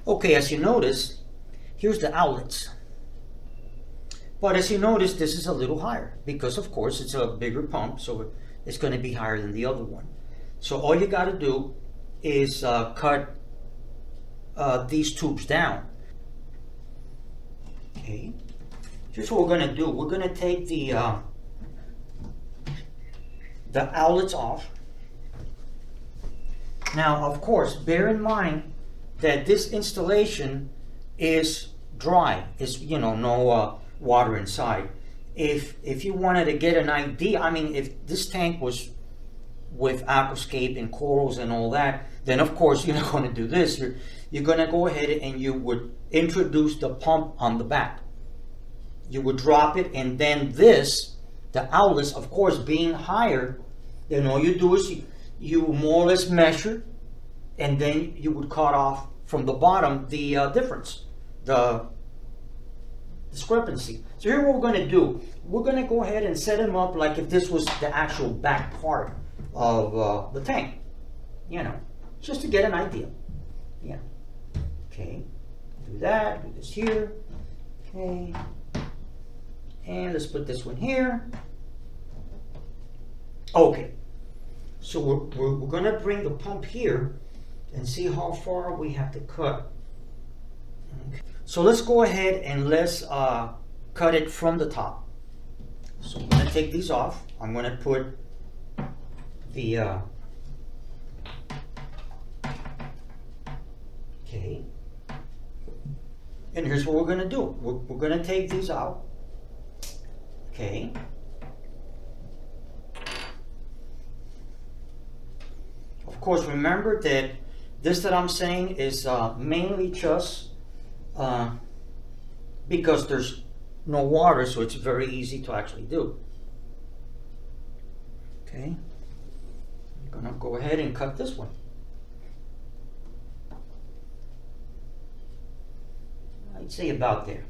Okay, as you notice, here's the outlets. But as you notice, this is a little higher because, of course, it's a bigger pump, so it's going to be higher than the other one. So all you got to do is cut these tubes down. Okay, here's what we're going to do. We're going to take the outlets off. Now, of course, bear in mind that this installation is dry. It's, no water inside. If you wanted to get an idea, I mean, if this tank was with aquascape and corals and all that, then of course you're not going to do this. You're going to go ahead and you would introduce the pump on the back. You would drop it, and then the outlets, of course, being higher, then all you do is you more or less measure, and then you would cut off from the bottom the difference, the discrepancy. So here what we're going to do, we're going to go ahead and set them up like if this was the actual back part of the tank, just to get an idea. Yeah. Okay, do that, do this here. Okay, and let's put this one here. Okay, so we're going to bring the pump here and see how far we have to cut. Okay. So let's go ahead and let's cut it from the top. So I'm going to take these off. I'm going to put the okay, and here's what we're going to do. We're going to take these out. Okay, of course, remember that this that I'm saying is mainly just because there's no water, so it's very easy to actually do. Okay, I'm gonna go ahead and cut this one. I'd say about there.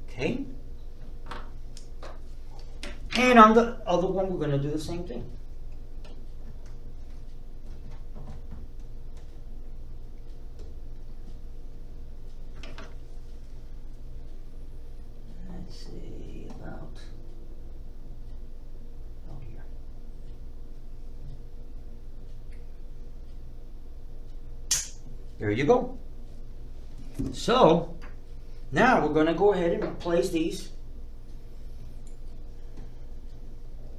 Okay, and on the other one we're gonna do the same thing. There you go. So now we're going to go ahead and place these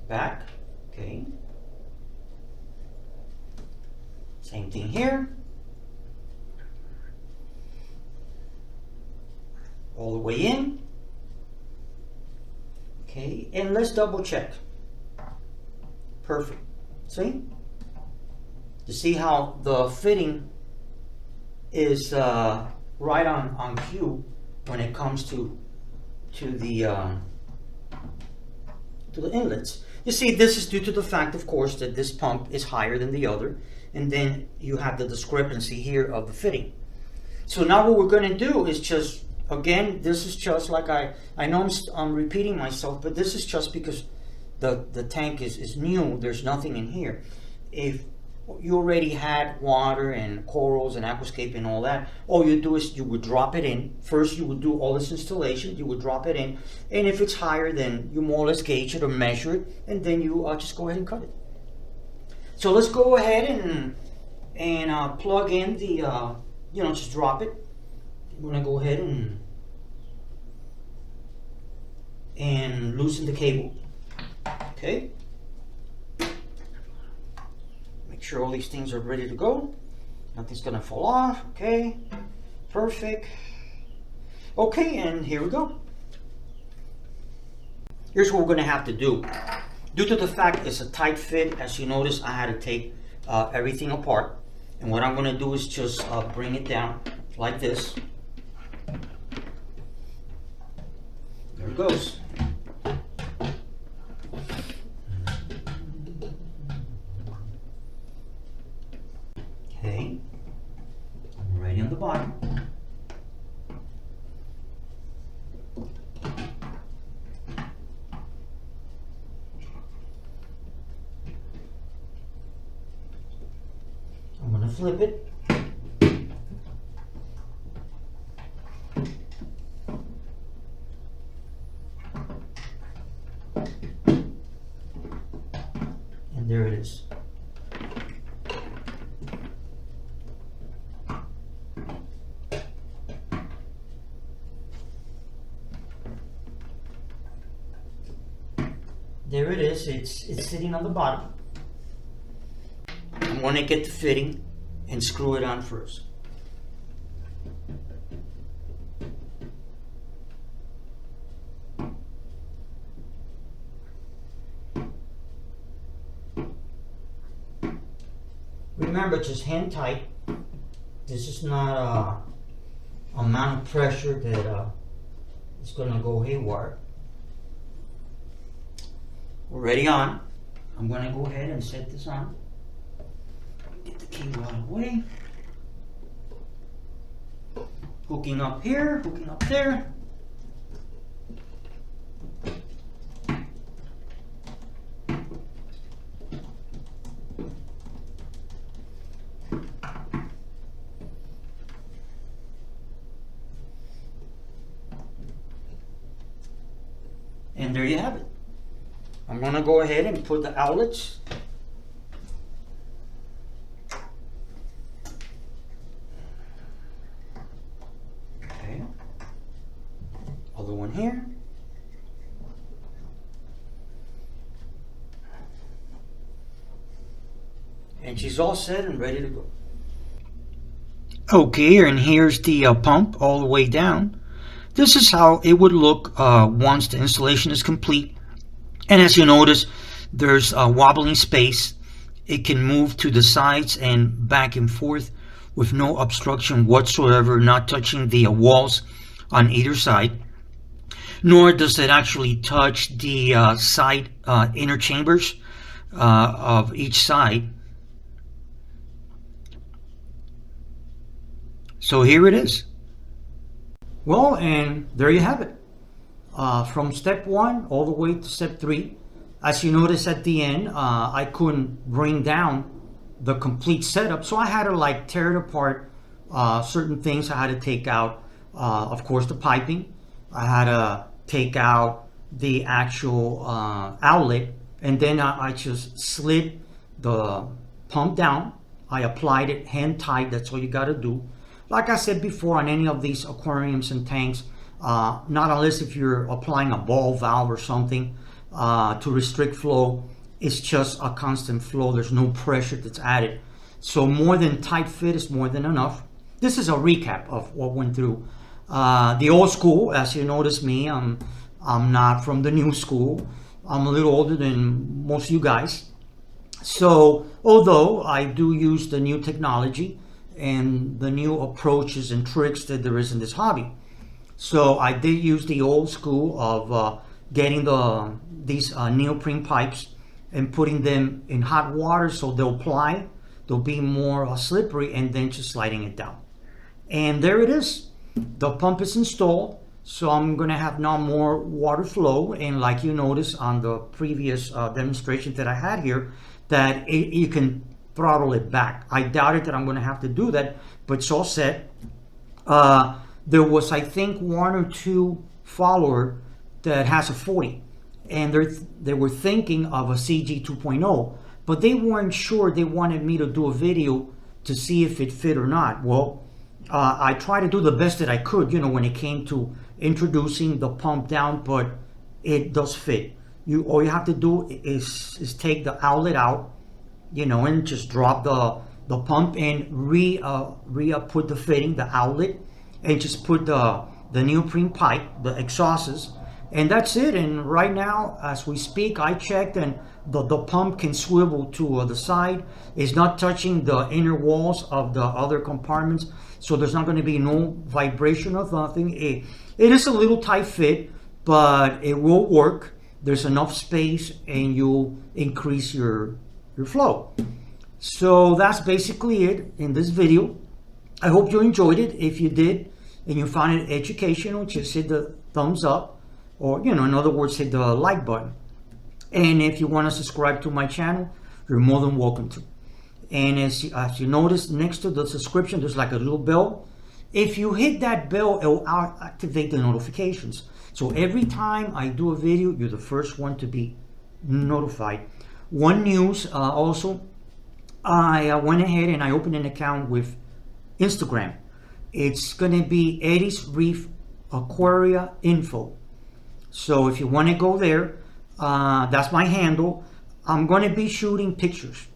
back. Okay. Same thing here. All the way in. Okay, and let's double check. Perfect. See? You see how the fitting is right on cue when it comes to the inlets. You see, this is due to the fact, of course, that this pump is higher than the other, and then you have the discrepancy here of the fitting. So now what we're going to do is just, again, this is just like I know I'm repeating myself, but this is just because the tank is new. There's nothing in here. If you already had water and corals and aquascape and all that, all you do is you would drop it in. First you would do all this installation, you would drop it in, and if it's higher, then you more or less gauge it or measure it, and then you just go ahead and cut it. So let's go ahead and plug in the just drop it. I'm gonna go ahead and loosen the cable. Okay, make sure all these things are ready to go. Nothing's gonna fall off. Okay, perfect. Okay, and here we go. Here's what we're gonna have to do. Due to the fact it's a tight fit, as you notice, I had to take everything apart. And what I'm gonna do is just bring it down like this. There it goes. Okay, right on the bottom. I'm going gonna flip it. And there it is. There it is. It's sitting on the bottom. I'm going to get the fitting and screw it on first. Remember, just hand tight. This is not a amount of pressure that is going to go haywire. Already on. I'm going to go ahead and set this on. Get the cable out of the way. Hooking up here, hooking up there. And there you have it. I'm going to go ahead and put the outlets. Okay. Other one here. And she's all set and ready to go. Okay, and here's the pump all the way down. This is how it would look once the installation is complete. And as you notice, there's a wobbling space. It can move to the sides and back and forth with no obstruction whatsoever, not touching the walls on either side. Nor does it actually touch the side inner chambers of each side. So here it is. Well, and there you have it. From step 1 all the way to step 3. As you notice at the end, I couldn't bring down the complete setup, so I had to like tear it apart. Certain things I had to take out, of course the piping. I had to take out the actual outlet, and then I just slid the pump down. I applied it hand tight. That's all you got to do. Like I said before, on any of these aquariums and tanks, not unless if you're applying a ball valve or something to restrict flow, it's just a constant flow. There's no pressure that's added. So more than tight fit is more than enough. This is a recap of what went through. The old school, as you notice me, I'm not from the new school. I'm a little older than most of you guys. So although I do use the new technology and the new approaches and tricks that there is in this hobby, so I did use the old school of getting these neoprene pipes and putting them in hot water so they'll ply, they'll be more slippery, and then just sliding it down. And there it is. The pump is installed, so I'm going to have now more water flow. And like you noticed on the previous demonstration that I had here, that you can throttle it back. I doubted that I'm going to have to do that, but it's all set. There was, I think, 1 or 2 follower that has a 40, and they were thinking of a CG 2.0, but they weren't sure. They wanted me to do a video to see if it fit or not. Well, I tried to do the best that I could, you know, when it came to introducing the pump down, but it does fit. All you have to do is take the outlet out, you know, and just drop the pump and put the fitting, the outlet, and just put the neoprene pipe, the exhausts, and that's it. And right now, as we speak, I checked, and the pump can swivel to the side. It's not touching the inner walls of the other compartments, so there's not going to be no vibration or nothing. It is a little tight fit, but it will work. There's enough space, and you'll increase your flow. So that's basically it in this video. I hope you enjoyed it. If you did and you found it educational, just hit the thumbs up, or, you know, in other words, hit the like button. And if you want to subscribe to my channel, you're more than welcome to. And as you notice, next to the subscription, there's like a little bell. If you hit that bell, it will activate the notifications. So every time I do a video, you're the first one to be notified. One news also, I went ahead and I opened an account with Instagram. It's going to be Eddie's Reef Aquaria Info. So if you want to go there, that's my handle. I'm going to be shooting pictures.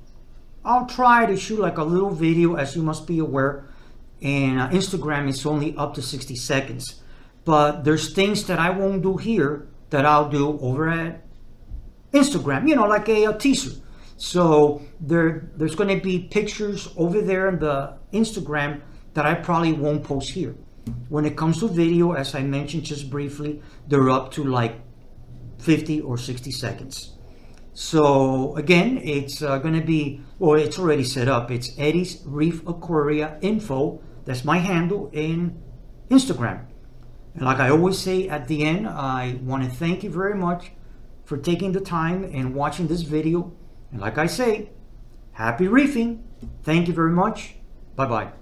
I'll try to shoot like a little video, as you must be aware. And Instagram is only up to 60 seconds. But there's things that I won't do here that I'll do over at Instagram, you know, like a teaser. So there's going to be pictures over there in the Instagram that I probably won't post here. When it comes to video, as I mentioned just briefly, they're up to like 50 or 60 seconds. So again, it's going to be, well, it's already set up. It's Eddie's Reef Aquaria Info. That's my handle in Instagram. And like I always say at the end, I want to thank you very much for taking the time and watching this video. And like I say, happy reefing. Thank you very much. Bye-bye.